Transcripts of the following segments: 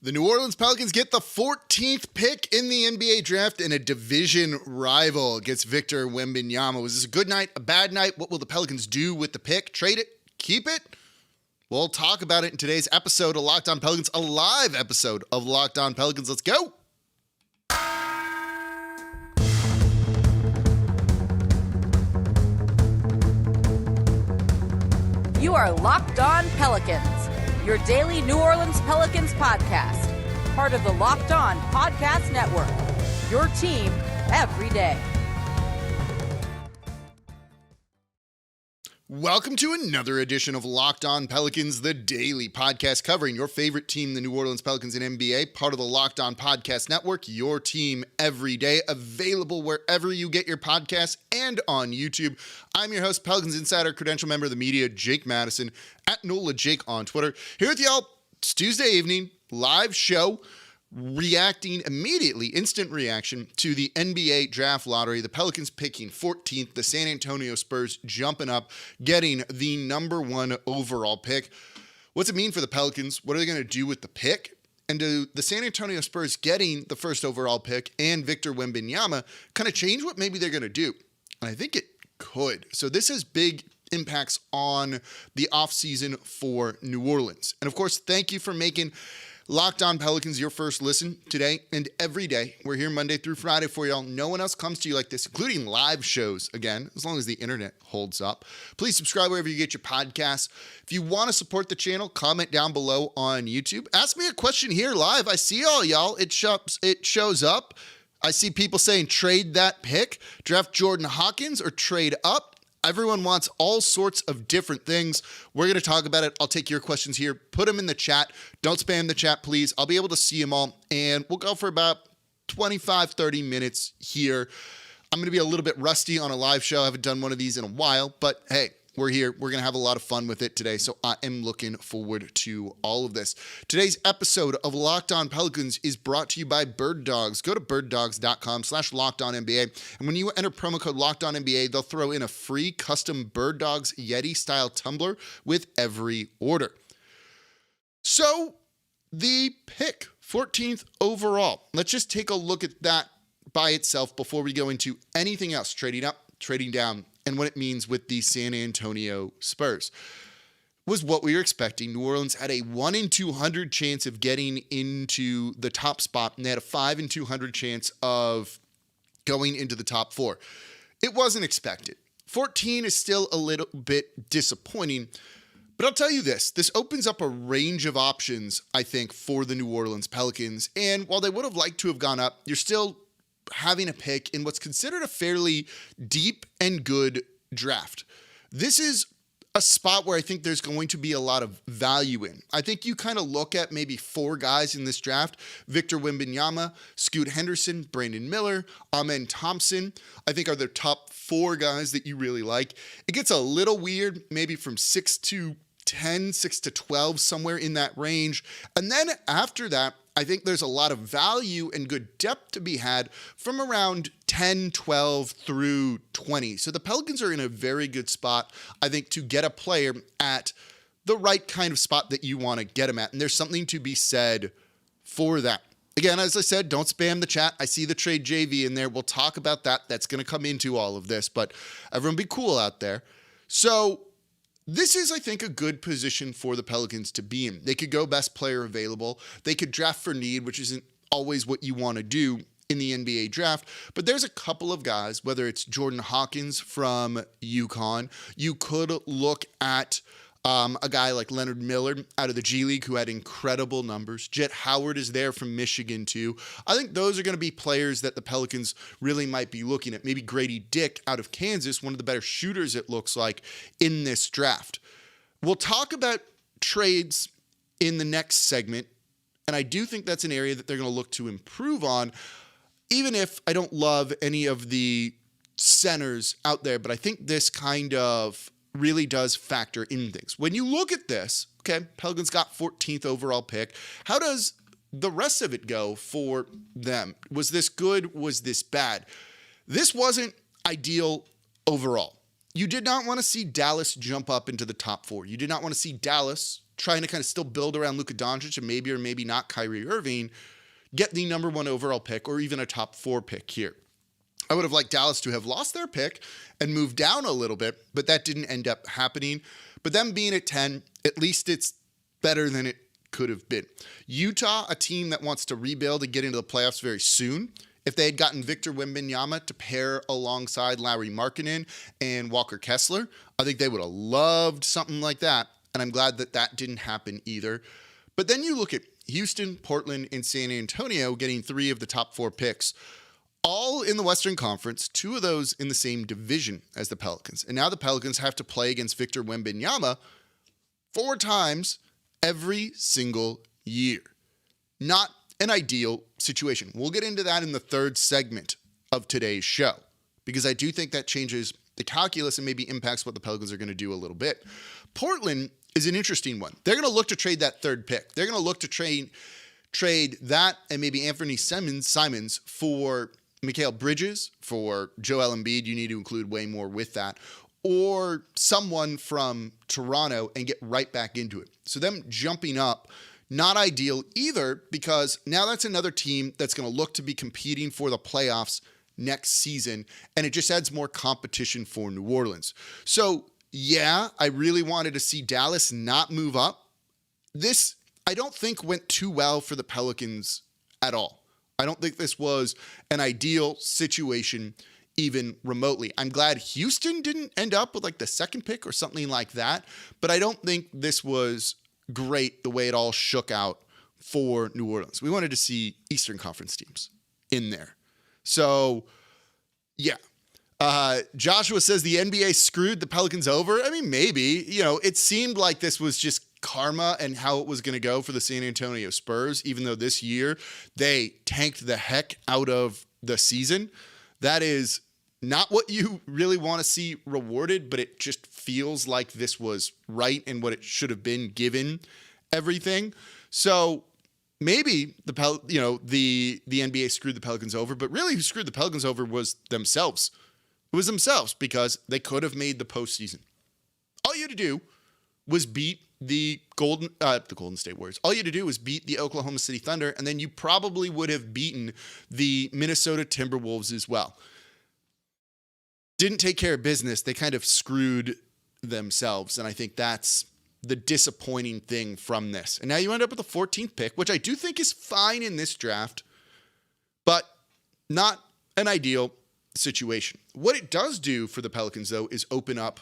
The New Orleans Pelicans get the 14th pick in the NBA draft in a division rival against Victor Wembanyama. Was this a good night, a bad night? What will the Pelicans do with the pick? Trade it? Keep it? We'll talk about it in today's episode of Locked On Pelicans, a live episode of Locked On Pelicans. Let's go. You are Locked On Pelicans, your daily New Orleans Pelicans podcast, part of the Locked On Podcast Network, your team every day. Welcome to another edition of Locked On Pelicans, the daily podcast covering your favorite team, the New Orleans Pelicans in NBA, part of the Locked On Podcast Network, your team every day, available wherever you get your podcasts and on YouTube. I'm your host, Pelicans Insider, credential member of the media, Jake Madison, at NOLA Jake on Twitter. Here with y'all, it's Tuesday evening, live show, reacting immediately, instant reaction to the NBA draft lottery. The Pelicans picking 14th, the San Antonio Spurs jumping up, getting the number one overall pick. What's it mean for the Pelicans? What are they going to do with the pick? And do the San Antonio Spurs getting the first overall pick and Victor Wembanyama kind of change what maybe they're going to do? And I think it could. So this has big impacts on the offseason for New Orleans. And of course, thank you for making Locked On Pelicans your first listen today and every day. We're here Monday through Friday for y'all. No one else comes to you like this, including live shows, again, as long as the internet holds up. Please subscribe wherever you get your podcasts. If you want to support the channel, comment down below on YouTube. Ask me a question here live. I see all y'all. It shows up. I see people saying trade that pick, draft Jordan Hawkins, or trade up. Everyone wants all sorts of different things. We're going to talk about it. I'll take your questions here. Put them in the chat. Don't spam the chat, please. I'll be able to see them all. And we'll go for about 25, 30 minutes here. I'm going to be a little bit rusty on a live show. I haven't done one of these in a while. But hey, we're here. We're going to have a lot of fun with it today. So I am looking forward to all of this. Today's episode of Locked On Pelicans is brought to you by Birddogs. Go to birddogs.com/LockedOnNBA. And when you enter promo code LockedOnNBA, they'll throw in a free custom Birddogs Yeti style tumbler with every order. So the pick, 14th overall. Let's just take a look at that by itself before we go into anything else, trading up, trading down, and what it means with the San Antonio Spurs. Was what we were expecting. New Orleans had a 1 in 200 chance of getting into the top spot, and they had a 5 in 200 chance of going into the top 4. It wasn't expected. 14 is still a little bit disappointing, but I'll tell you this opens up a range of options, I think, for the New Orleans Pelicans, and while they would have liked to have gone up, you're still having a pick in what's considered a fairly deep and good draft. This is a spot where I think there's going to be a lot of value in. I think you kind of look at maybe 4 guys in this draft: Victor Wembanyama, Scoot Henderson, Brandon Miller, Amen Thompson, I think are the top 4 guys that you really like. It gets a little weird, maybe from 6 to 10, 6 to 12, somewhere in that range. And then after that, I think there's a lot of value and good depth to be had from around 10, 12 through 20. So the Pelicans are in a very good spot, I think, to get a player at the right kind of spot that you want to get him at. And there's something to be said for that. Again, as I said, don't spam the chat. I see the trade JV in there. We'll talk about that. That's going to come into all of this, but everyone be cool out there. So this is, I think, a good position for the Pelicans to be in. They could go best player available. They could draft for need, which isn't always what you want to do in the NBA draft. But there's a couple of guys, whether it's Jordan Hawkins from UConn. You could look at a guy like Leonard Miller out of the G League who had incredible numbers. Jet Howard is there from Michigan too. I think those are going to be players that the Pelicans really might be looking at. Maybe Grady Dick out of Kansas, one of the better shooters it looks like in this draft. We'll talk about trades in the next segment, and I do think that's an area that they're going to look to improve on, even if I don't love any of the centers out there, but I think this kind of really does factor in things. When you look at this, okay, Pelicans got 14th overall pick. How does the rest of it go for them? Was this good? Was this bad? This wasn't ideal overall. You did not want to see Dallas jump up into the top 4. You did not want to see Dallas trying to kind of still build around Luka Doncic and maybe or maybe not Kyrie Irving, get the number 1 overall pick or even a top 4 pick here. I would have liked Dallas to have lost their pick and moved down a little bit, but that didn't end up happening. But them being at 10, at least it's better than it could have been. Utah, a team that wants to rebuild and get into the playoffs very soon. If they had gotten Victor Wembanyama to pair alongside Lauri Markkanen and Walker Kessler, I think they would have loved something like that. And I'm glad that that didn't happen either. But then you look at Houston, Portland, and San Antonio getting 3 of the top 4 picks, all in the Western Conference, 2 of those in the same division as the Pelicans. And now the Pelicans have to play against Victor Wembanyama 4 times every single year. Not an ideal situation. We'll get into that in the 3rd segment of today's show, because I do think that changes the calculus and maybe impacts what the Pelicans are going to do a little bit. Portland is an interesting one. They're going to look to trade that 3rd pick. They're going to look to trade that and maybe Anthony Simons for Mikal Bridges, for Joel Embiid. You need to include way more with that, or someone from Toronto, and get right back into it. So them jumping up, not ideal either, because now that's another team that's going to look to be competing for the playoffs next season, and it just adds more competition for New Orleans. So yeah, I really wanted to see Dallas not move up. This, I don't think, went too well for the Pelicans at all. I don't think this was an ideal situation even remotely. I'm glad Houston didn't end up with like the 2nd pick or something like that, but I don't think this was great the way it all shook out for New Orleans. We wanted to see Eastern Conference teams in there. So yeah. Joshua says the NBA screwed the Pelicans over. I mean, maybe, it seemed like this was just karma and how it was going to go for the San Antonio Spurs, even though this year they tanked the heck out of the season. That is not what you really want to see rewarded, but it just feels like this was right and what it should have been given everything. So maybe the NBA screwed the Pelicans over, but really who screwed the Pelicans over was themselves. It was themselves, because they could have made the postseason. All you had to do was beat the Golden State Warriors. All you had to do was beat the Oklahoma City Thunder, and then you probably would have beaten the Minnesota Timberwolves as well. Didn't take care of business. They kind of screwed themselves, and I think that's the disappointing thing from this. And now you end up with the 14th pick, which I do think is fine in this draft, but not an ideal situation. What it does do for the Pelicans, though, is open up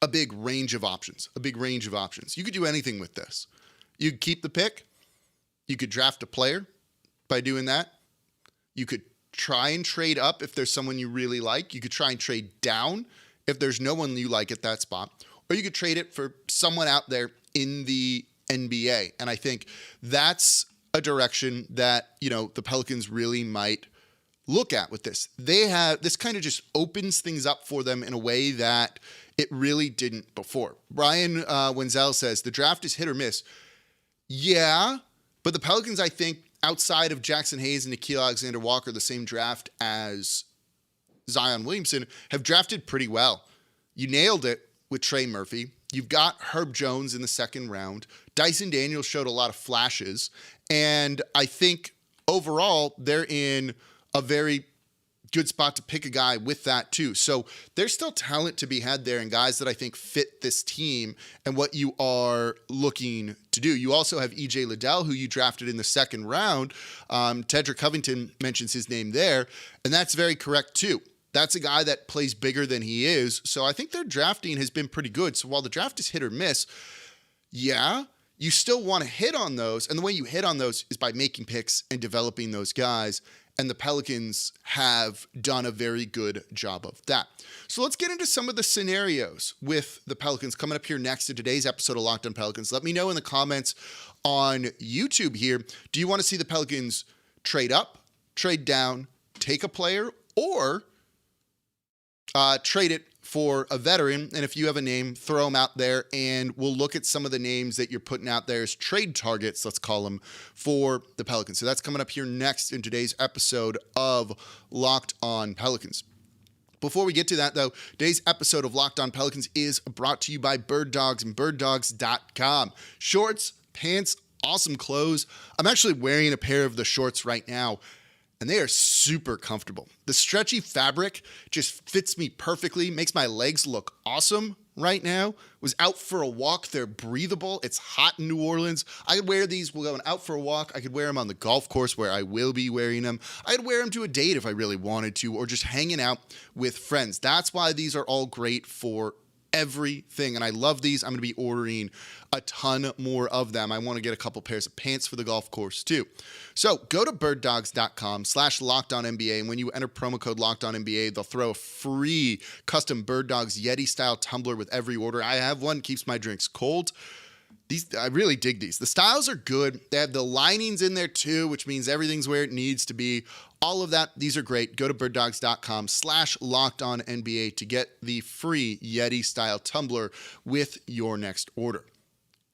a big range of options. You could do anything with this. You could keep the pick. You could draft a player by doing that. You could try and trade up if there's someone you really like. You could try and trade down if there's no one you like at that spot. Or you could trade it for someone out there in the NBA. And I think that's a direction that, the Pelicans really might look at with this. This kind of just opens things up for them in a way that it really didn't before. Brian Wenzel says the draft is hit or miss. Yeah, but the Pelicans, I think, outside of Jackson Hayes and Nickeil Alexander-Walker, the same draft as Zion Williamson, have drafted pretty well. You nailed it with Trey Murphy. You've got Herb Jones in the 2nd round. Dyson Daniels showed a lot of flashes. And I think overall, they're in a very good spot to pick a guy with that too. So there's still talent to be had there and guys that I think fit this team and what you are looking to do. You also have EJ Liddell, who you drafted in the 2nd round. Tedrick Covington mentions his name there, and that's very correct too. That's a guy that plays bigger than he is. So I think their drafting has been pretty good. So while the draft is hit or miss, yeah, you still want to hit on those. And the way you hit on those is by making picks and developing those guys. And the Pelicans have done a very good job of that. So let's get into some of the scenarios with the Pelicans coming up here next in today's episode of Locked On Pelicans. Let me know in the comments on YouTube here. Do you want to see the Pelicans trade up, trade down, take a player, or trade it for a veteran? And if you have a name, throw them out there, and we'll look at some of the names that you're putting out there as trade targets, let's call them, for the Pelicans. So that's coming up here next in today's episode of Locked On Pelicans. Before we get to that, though, today's episode of Locked On Pelicans is brought to you by Birddogs and Birddogs.com. Shorts, pants, awesome clothes. I'm actually wearing a pair of the shorts right now, and they are super comfortable. The stretchy fabric just fits me perfectly, makes my legs look awesome right now. Was out for a walk. They're breathable. It's hot in New Orleans. I could wear these while going out for a walk. I could wear them on the golf course where I will be wearing them. I could wear them to a date if I really wanted to, or just hanging out with friends. That's why these are all great for everything, and I love these. I'm going to be ordering a ton more of them. I want to get a couple pairs of pants for the golf course too. So go to birddogs.com/LockedOnNBA, and when you enter promo code LockedOnNBA, they'll throw a free custom Bird Dogs Yeti style tumbler with every order. I have one, keeps my drinks cold. I really dig these. The styles are good. They have the linings in there too, which means everything's where it needs to be. All of that, these are great. Go to birddogs.com/LockedOnNBA to get the free Yeti style tumbler with your next order.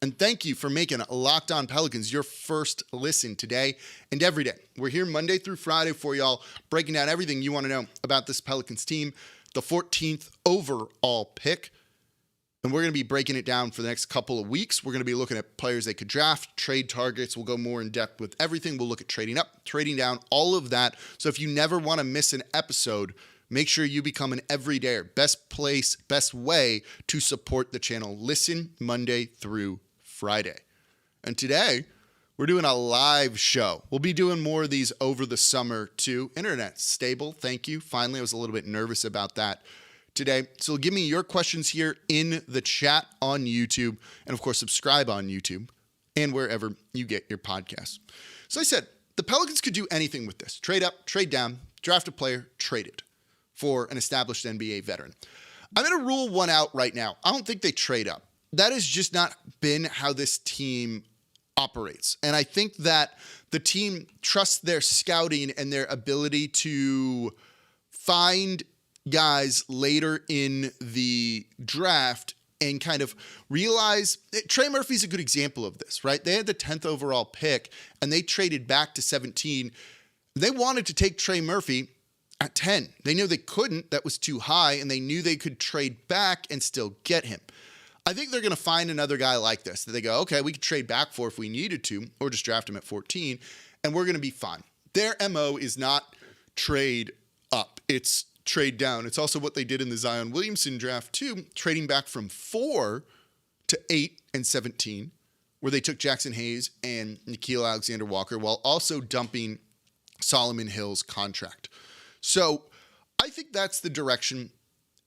And thank you for making Locked On Pelicans your first listen today and every day. We're here Monday through Friday for y'all, breaking down everything you want to know about this Pelicans team, the 14th overall pick. And we're going to be breaking it down for the next couple of weeks. We're going to be looking at players they could draft, trade targets. We'll go more in depth with everything. We'll look at trading up, trading down, all of that. So if you never want to miss an episode, make sure you become an everydayer. Best place, best way to support the channel. Listen Monday through Friday. And today, we're doing a live show. We'll be doing more of these over the summer too. Internet stable, thank you. Finally, I was a little bit nervous about that today. So give me your questions here in the chat on YouTube, and of course subscribe on YouTube and wherever you get your podcasts. So I said the Pelicans could do anything with this: trade up, trade down, draft a player, trade it for an established NBA veteran. I'm going to rule one out right now. I don't think they trade up. That has just not been how this team operates. And I think that the team trusts their scouting and their ability to find guys later in the draft and kind of realize Trey Murphy's a good example of this, right? They had the 10th overall pick and they traded back to 17. They wanted to take Trey Murphy at 10. They knew they couldn't. That was too high, and they knew they could trade back and still get him. I think they're going to find another guy like this that they go, okay, we could trade back for if we needed to, or just draft him at 14, and we're going to be fine. Their MO is not trade up. It's trade down. It's also what they did in the Zion Williamson draft too, trading back from 4 to 8 and 17, where they took Jackson Hayes and Nickeil Alexander-Walker while also dumping Solomon Hill's contract. So I think that's the direction,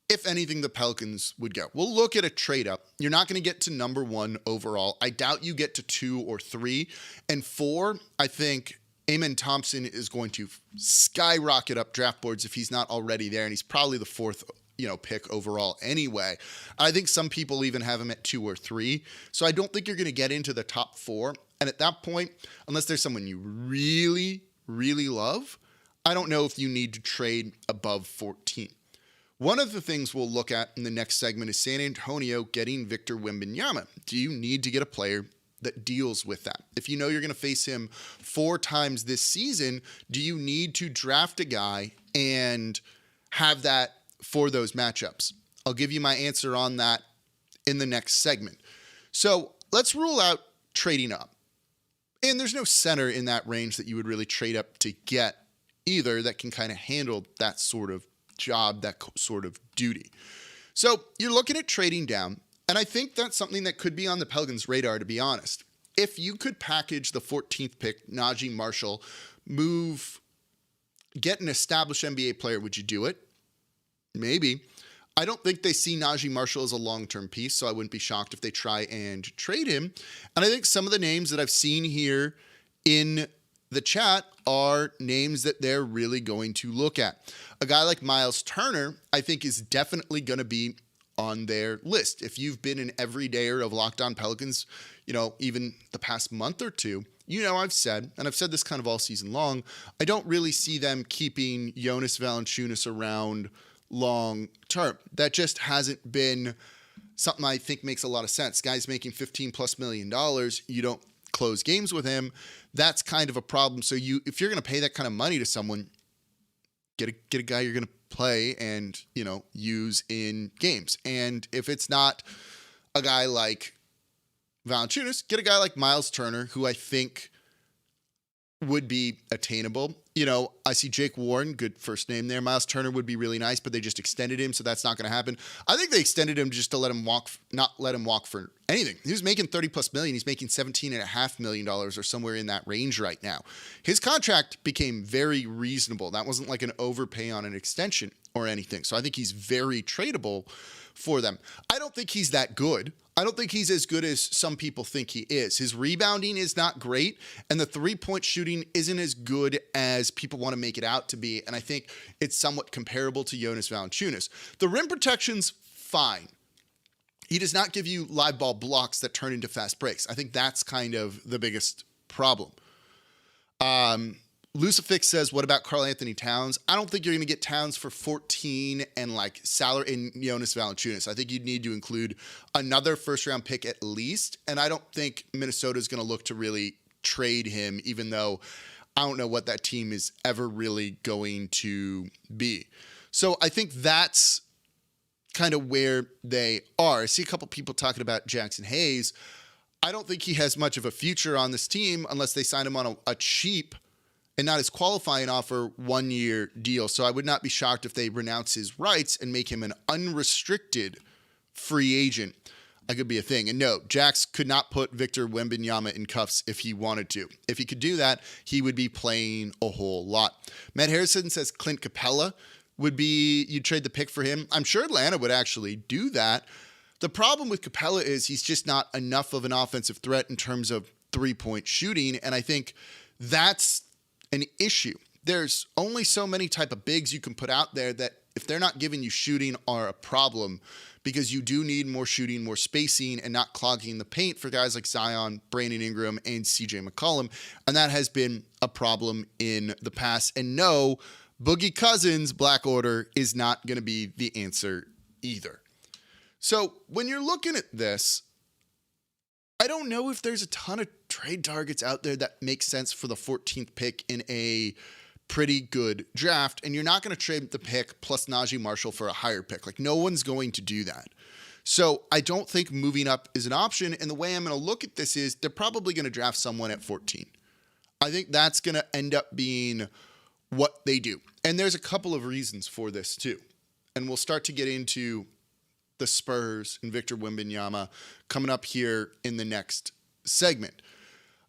if anything, the Pelicans would go. We'll look at a trade up. You're not going to get to number 1 overall. I doubt you get to 2 or 3. And 4, I think Amen Thompson is going to skyrocket up draft boards if he's not already there, and he's probably the 4th, pick overall anyway. I think some people even have him at 2 or 3. So I don't think you're going to get into the top 4. And at that point, unless there's someone you really, really love, I don't know if you need to trade above 14. One of the things we'll look at in the next segment is San Antonio getting Victor Wembanyama. Do you need to get a player that deals with that? If you know you're going to face him 4 times this season, do you need to draft a guy and have that for those matchups? I'll give you my answer on that in the next segment. So let's rule out trading up. And there's no center in that range that you would really trade up to get either that can kind of handle that sort of job, that sort of duty. So you're looking at trading down. And I think that's something that could be on the Pelicans' radar, to be honest. If you could package the 14th pick, Najee Marshall, get an established NBA player, would you do it? Maybe. I don't think they see Najee Marshall as a long-term piece, so I wouldn't be shocked if they try and trade him. And I think some of the names that I've seen here in the chat are names that they're really going to look at. A guy like Myles Turner, I think, is definitely going to be on their list. If you've been an everydayer of Locked On Pelicans, even the past month or two, I've said, and I've said this kind of all season long, I don't really see them keeping Jonas Valanciunas around long term. That just hasn't been something I think makes a lot of sense. Guy's making $15+ million. You don't close games with him. That's kind of a problem. So if you're going to pay that kind of money to someone, Get a guy you're going to play and, use in games. And if it's not a guy like Valanciunas, get a guy like Myles Turner, who I think would be attainable. I see Jake Warren, good first name there. Myles Turner would be really nice, but they just extended him, so that's not going to happen. I think they extended him just to not let him walk for anything. He was making $30+ million. He's making $17.5 million or somewhere in that range right now. His contract became very reasonable. That wasn't like an overpay on an extension or anything. So I think he's very tradable for them. I don't think he's that good. I don't think he's as good as some people think he is. His rebounding is not great, and the three-point shooting isn't as good as people want to make it out to be, and I think it's somewhat comparable to Jonas Valanciunas. The rim protection's fine. He does not give you live ball blocks that turn into fast breaks. I think that's kind of the biggest problem. Lucifix says, what about Karl Anthony Towns? I don't think you're going to get Towns for 14 and salary in Jonas Valanciunas. I think you'd need to include another first-round pick at least, and I don't think Minnesota's going to look to really trade him, even though I don't know what that team is ever really going to be. So I think that's kind of where they are. I see a couple people talking about Jackson Hayes. I don't think he has much of a future on this team unless they sign him on a cheap and not as qualifying offer 1-year deal. So I would not be shocked if they renounce his rights and make him an unrestricted free agent. That could be a thing. And no, Jax could not put Victor Wembanyama in cuffs if he wanted to. If he could do that, he would be playing a whole lot. Matt Harrison says Clint Capella would be, you'd trade the pick for him. I'm sure Atlanta would actually do that. The problem with Capella is he's just not enough of an offensive threat in terms of three-point shooting. And I think that's an issue. There's only so many type of bigs you can put out there that if they're not giving you shooting are a problem, because you do need more shooting, more spacing, and not clogging the paint for guys like Zion, Brandon Ingram, and CJ McCollum. And that has been a problem in the past. And no, Boogie Cousins, Black Order, is not going to be the answer either. So when you're looking at this, I don't know if there's a ton of trade targets out there that make sense for the 14th pick in a pretty good draft, and you're not going to trade the pick plus Najee Marshall for a higher pick. No one's going to do that. So I don't think moving up is an option, and the way I'm going to look at this is they're probably going to draft someone at 14. I think that's going to end up being what they do. And there's a couple of reasons for this too. And we'll start to get into the Spurs and Victor Wembanyama coming up here in the next segment.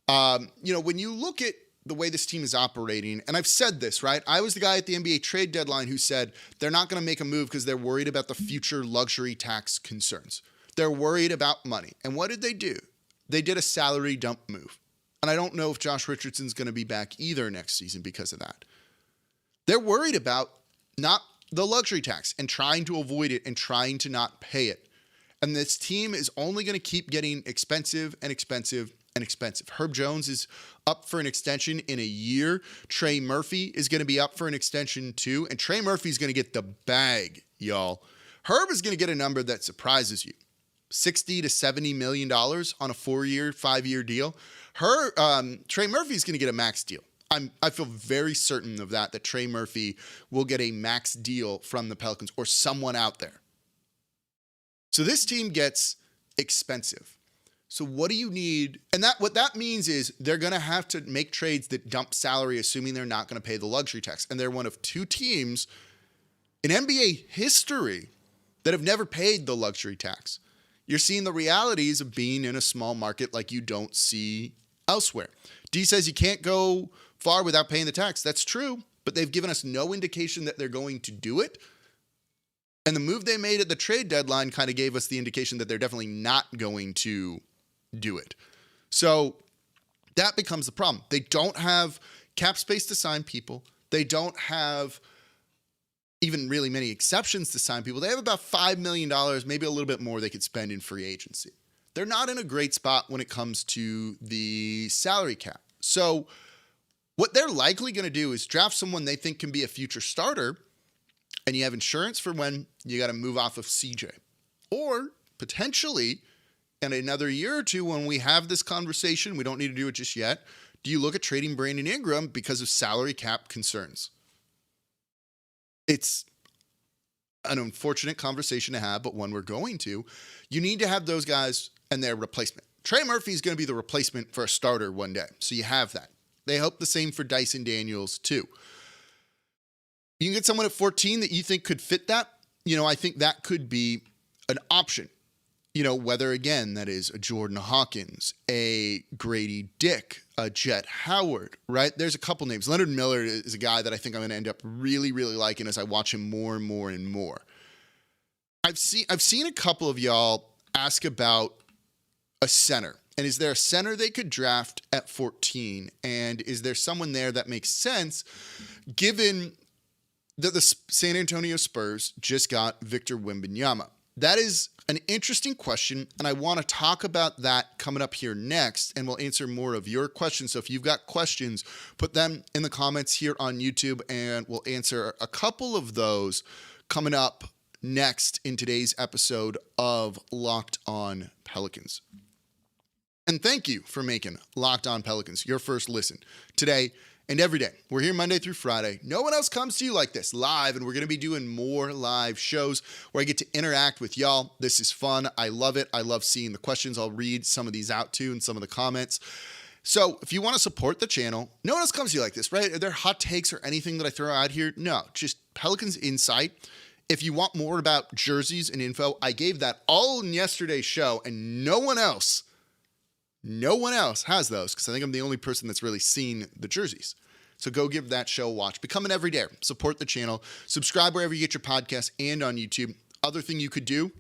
When you look at the way this team is operating, and I've said this, right? I was the guy at the NBA trade deadline who said they're not going to make a move because they're worried about the future luxury tax concerns. They're worried about money. And what did they do? They did a salary dump move. And I don't know if Josh Richardson's going to be back either next season because of that. They're worried about not the luxury tax and trying to avoid it and trying to not pay it. And this team is only going to keep getting expensive and expensive and expensive. Herb Jones is up for an extension in a year. Trey Murphy is going to be up for an extension too. And Trey Murphy's going to get the bag, y'all. Herb is going to get a number that surprises you. $60 to $70 million on a 4-year, 5-year deal. Trey Murphy's going to get a max deal. I feel very certain of that Trey Murphy will get a max deal from the Pelicans or someone out there. So this team gets expensive. So what do you need? And what that means is they're going to have to make trades that dump salary, assuming they're not going to pay the luxury tax. And they're one of 2 teams in NBA history that have never paid the luxury tax. You're seeing the realities of being in a small market like you don't see elsewhere. D says you can't go far without paying the tax. That's true, but they've given us no indication that they're going to do it. And the move they made at the trade deadline kind of gave us the indication that they're definitely not going to do it. So that becomes the problem. They don't have cap space to sign people. They don't have even really many exceptions to sign people. They have about $5 million, maybe a little bit more they could spend in free agency. They're not in a great spot when it comes to the salary cap. So what they're likely going to do is draft someone they think can be a future starter, and you have insurance for when you got to move off of CJ. Or potentially in another year or two when we have this conversation, we don't need to do it just yet, do you look at trading Brandon Ingram because of salary cap concerns? It's an unfortunate conversation to have, but one we're going to. You need to have those guys and their replacement. Trey Murphy is going to be the replacement for a starter one day, so you have that. They hope the same for Dyson Daniels too. You can get someone at 14 that you think could fit that. I think that could be an option. Whether, again, that is a Jordan Hawkins, a Grady Dick, a Jet Howard, right? There's a couple names. Leonard Miller is a guy that I think I'm going to end up really, really liking as I watch him more and more and more. I've seen a couple of y'all ask about a center. And is there a center they could draft at 14? And is there someone there that makes sense given that the San Antonio Spurs just got Victor Wembanyama? That is an interesting question, and I want to talk about that coming up here next, and we'll answer more of your questions. So if you've got questions, put them in the comments here on YouTube, and we'll answer a couple of those coming up next in today's episode of Locked On Pelicans. And thank you for making Locked On Pelicans your first listen today and every day. We're here Monday through Friday. No one else comes to you like this live, and we're going to be doing more live shows where I get to interact with y'all. This is fun. I love it. I love seeing the questions. I'll read some of these out too and some of the comments. So if you want to support the channel, no one else comes to you like this, right? Are there hot takes or anything that I throw out here? No, just Pelicans insight. If you want more about jerseys and info, I gave that all in yesterday's show, and no one else has those because I think I'm the only person that's really seen the jerseys. So go give that show a watch. Become an everyday. Support the channel. Subscribe wherever you get your podcasts and on YouTube. Other thing you could do,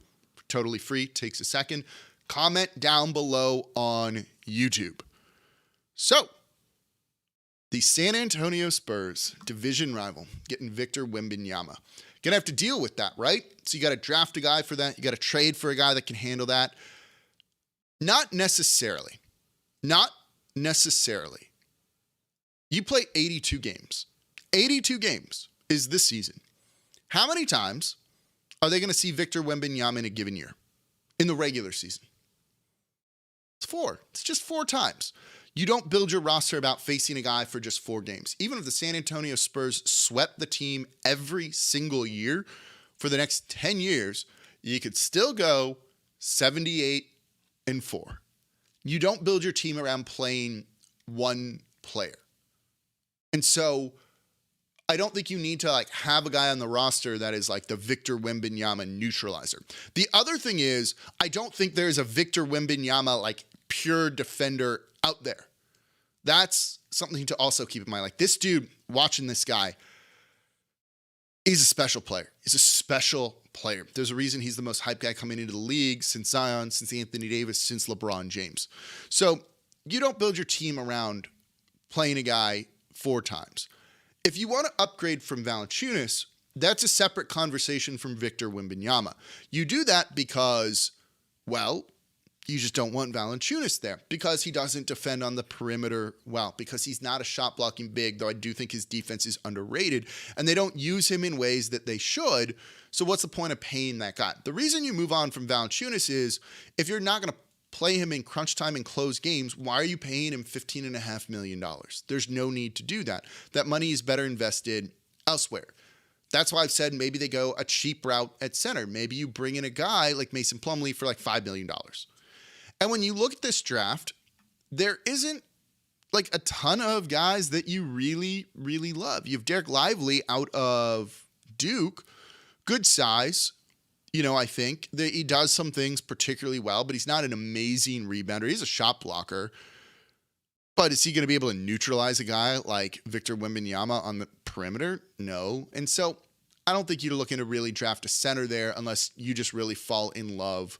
totally free, takes a second. Comment down below on YouTube. So, the San Antonio Spurs, division rival, getting Victor Wembanyama. Gonna have to deal with that, right? So you got to draft a guy for that. You got to trade for a guy that can handle that. Not necessarily. You play 82 games. 82 games is this season. How many times are they going to see Victor Wembanyama in a given year? In the regular season? It's 4. It's just 4 times. You don't build your roster about facing a guy for just 4 games. Even if the San Antonio Spurs swept the team every single year for the next 10 years, you could still go 78-4. You don't build your team around playing one player. And so I don't think you need to have a guy on the roster that is like the Victor Wembanyama neutralizer. The other thing is, I don't think there's a Victor Wembanyama pure defender out there. That's something to also keep in mind. This dude, watching this guy, is a special player. He's a special player. There's a reason he's the most hyped guy coming into the league since Zion, since Anthony Davis, since LeBron James. So you don't build your team around playing a guy 4 times. If you want to upgrade from Valanciunas, that's a separate conversation from Victor Wembanyama. You do that because, you just don't want Valanciunas there because he doesn't defend on the perimeter well, because he's not a shot blocking big, though I do think his defense is underrated, and they don't use him in ways that they should. So what's the point of paying that guy? The reason you move on from Valanciunas is if you're not going to play him in crunch time and close games, why are you paying him $15.5 million? There's no need to do that. That money is better invested elsewhere. That's why I've said maybe they go a cheap route at center. Maybe you bring in a guy like Mason Plumlee for $5 million. And when you look at this draft, there isn't a ton of guys that you really, really love. You have Derek Lively out of Duke, good size. I think that he does some things particularly well, but he's not an amazing rebounder. He's a shot blocker. But is he going to be able to neutralize a guy like Victor Wembanyama on the perimeter? No. And so I don't think you're looking to really draft a center there unless you just really fall in love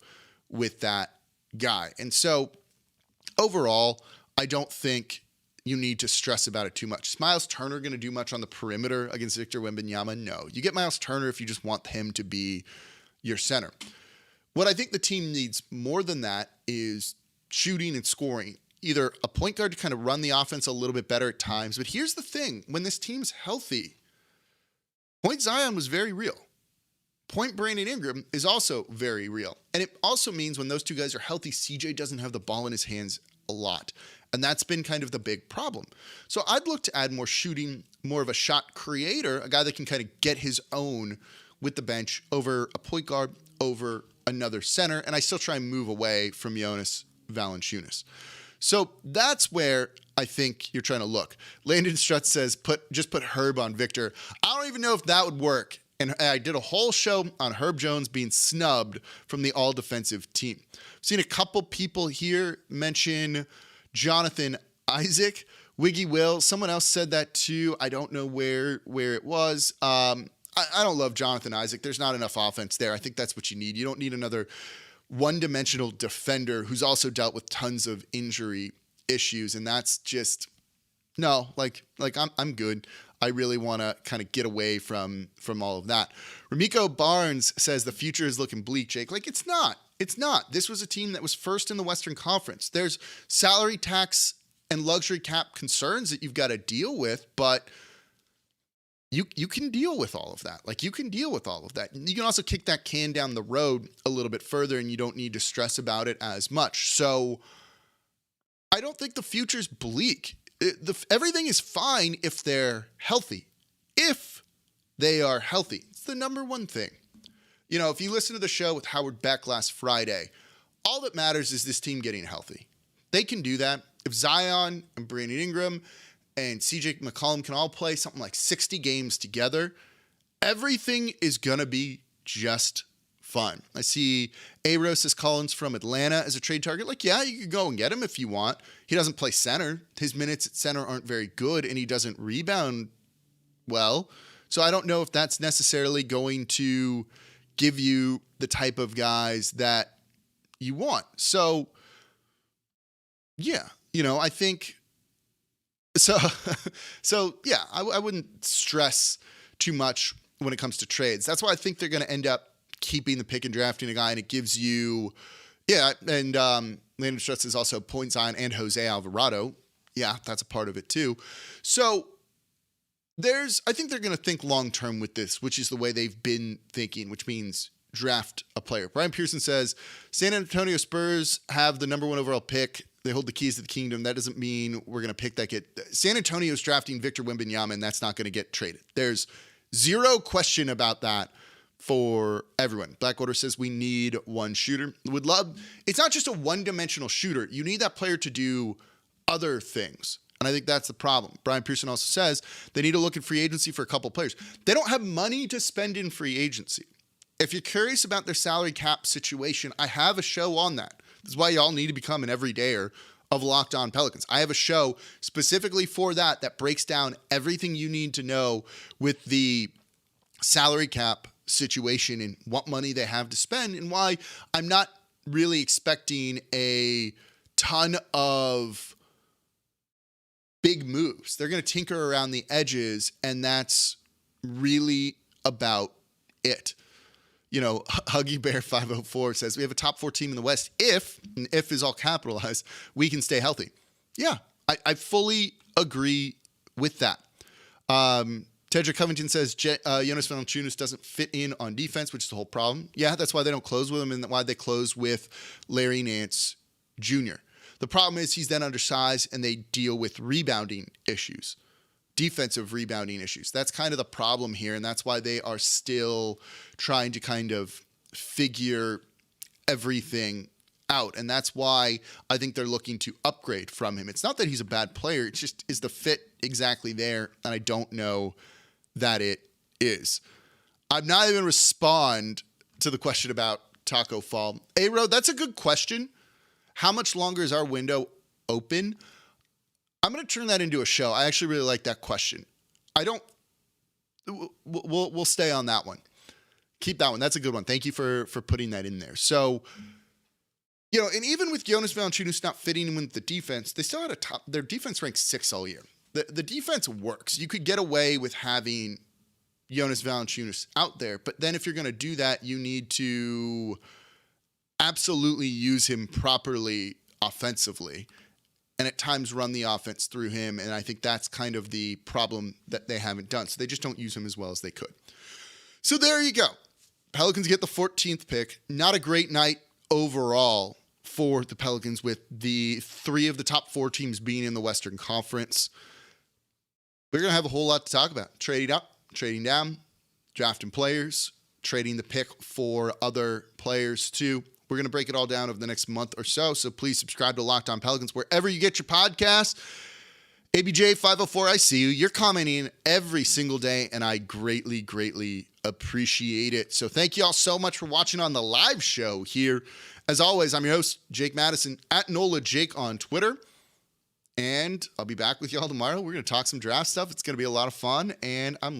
with that guy. And so overall, I don't think you need to stress about it too much. Is Myles Turner going to do much on the perimeter against Victor Wembanyama? No. You get Myles Turner if you just want him to be your center. What I think the team needs more than that is shooting and scoring. Either a point guard to kind of run the offense a little bit better at times. But here's the thing. When this team's healthy, Point Zion was very real. Point Brandon Ingram is also very real. And it also means when those two guys are healthy, CJ doesn't have the ball in his hands a lot. And that's been kind of the big problem. So I'd look to add more shooting more of a shot creator, a guy that can kind of get his own with the bench over a point guard, over another center. And I still try and move away from Jonas Valanciunas. So that's where I think you're trying to look. Landon Strutz says, just put Herb on Victor. I don't even know if that would work. And I did a whole show on Herb Jones being snubbed from the all-defensive team. I've seen a couple people here mention Jonathan Isaac, Wiggy Will. Someone else said that too. I don't know where it was. I don't love Jonathan Isaac. There's not enough offense there. I think that's what you need. You don't need another one-dimensional defender who's also dealt with tons of injury issues, and that's just no. Like I'm good. I really want to kind of get away from all of that. Ramiko Barnes says the future is looking bleak, Jake. Like it's not. It's not. This was a team that was first in the Western Conference. There's salary tax and luxury cap concerns that you've got to deal with, but you can deal with all of that. Like you can deal with all of that. You can also kick that can down the road a little bit further and you don't need to stress about it as much. So I don't think the future's bleak. Everything is fine if they're healthy. If they are healthy. It's the number one thing. You know, if you listen to the show with Howard Beck last Friday, all that matters is this team getting healthy. They can do that. If Zion and Brandon Ingram and CJ McCollum can all play something like 60 games together, everything is going to be just fine. I see Rosas Collins from Atlanta as a trade target. Like, yeah, you could go and get him if you want. He doesn't play center. His minutes at center aren't very good, and he doesn't rebound well. So I don't know if that's necessarily going to give you the type of guys that you want. So, yeah, you know, I think... So yeah, I wouldn't stress too much when it comes to trades. That's why I think they're going to end up keeping the pick and drafting a guy, and it gives you, yeah, and Landon Strutz is also points on and Jose Alvarado. Yeah, that's a part of it too. So I think they're going to think long-term with this, which is the way they've been thinking, which means draft a player. Brian Pearson says, San Antonio Spurs have the number 1 overall pick. They hold the keys to the kingdom. That doesn't mean we're going to pick that kid. San Antonio's drafting Victor Wembanyama, and that's not going to get traded. There's zero question about that for everyone. Blackwater says we need one shooter. It's not just a one-dimensional shooter. You need that player to do other things. And I think that's the problem. Brian Pearson also says they need to look at free agency for a couple players. They don't have money to spend in free agency. If you're curious about their salary cap situation, I have a show on that. This is why y'all need to become an everydayer of Locked On Pelicans. I have a show specifically for that breaks down everything you need to know with the salary cap situation and what money they have to spend and why I'm not really expecting a ton of big moves. They're going to tinker around the edges, and that's really about it. You know, Huggy Bear 504 says we have a top 4 team in the West if, and if is all capitalized, we can stay healthy. Yeah, I fully agree with that. Tedrick Covington says Jonas Valanciunas doesn't fit in on defense, which is the whole problem. Yeah, that's why they don't close with him and why they close with Larry Nance Jr. The problem is he's then undersized and they deal with rebounding issues. Defensive rebounding issues. That's kind of the problem here, and that's why they are still trying to kind of figure everything out, and that's why I think they're looking to upgrade from him. It's not that he's a bad player, it's just, is the fit exactly there? And I don't know that it is. I'm not even respond to the question about Taco Fall. A-Road, that's a good question. How much longer is our window open? I'm going to turn that into a show. I actually really like that question. We'll stay on that one. Keep that one. That's a good one. Thank you for putting that in there. So, you know, and even with Jonas Valanciunas not fitting in with the defense, they still had their defense ranked 6th all year. The defense works. You could get away with having Jonas Valanciunas out there, but then if you're going to do that, you need to absolutely use him properly offensively, and at times run the offense through him. And I think that's kind of the problem that they haven't done. So they just don't use him as well as they could. So there you go. Pelicans get the 14th pick. Not a great night overall for the Pelicans, with the 3 of the top 4 teams being in the Western Conference. We're going to have a whole lot to talk about. Trading up, trading down, drafting players, trading the pick for other players too. We're going to break it all down over the next month or so. So please subscribe to Locked On Pelicans wherever you get your podcasts. ABJ504, I see you. You're commenting every single day, and I greatly, greatly appreciate it. So thank you all so much for watching on the live show here. As always, I'm your host, Jake Madison, at NolaJake on Twitter. And I'll be back with y'all tomorrow. We're going to talk some draft stuff. It's going to be a lot of fun, and I'm